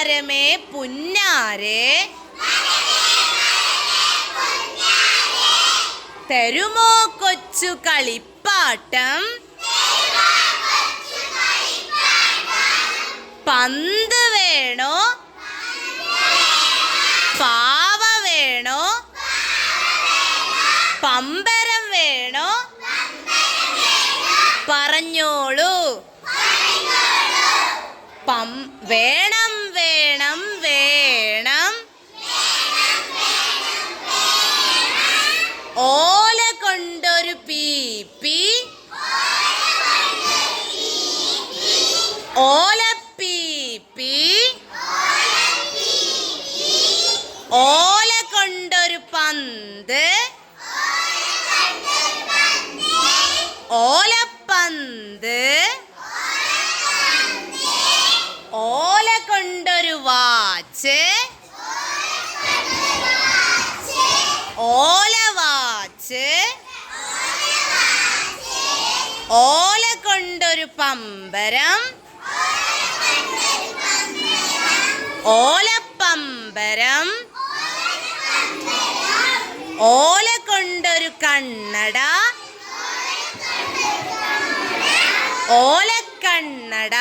മരമേ പുന്നാരെ തരുമോ കൊച്ചു കളിപ്പാട്ടം? പന്ത് വേണോ പാവ വേണോ പമ്പരം വേണോ? പറഞ്ഞോളൂ. വേണം വേണം വേണം. ഓല കൊണ്ടൊരു പീപ്പി ഓലപ്പീപ്പി. ഓല കൊണ്ടൊരു പന്ത് ഓലപ്പന്ത്. ഓല കൊണ്ടൊരു വാച്ച് ഓല വാച്ച്. ഓല കൊണ്ടൊരു പമ്പരം ഓലപ്പമ്പരം. ഓല കൊണ്ടൊരു കണ്ണട ഓലക്കണ്ണട.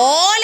ഓല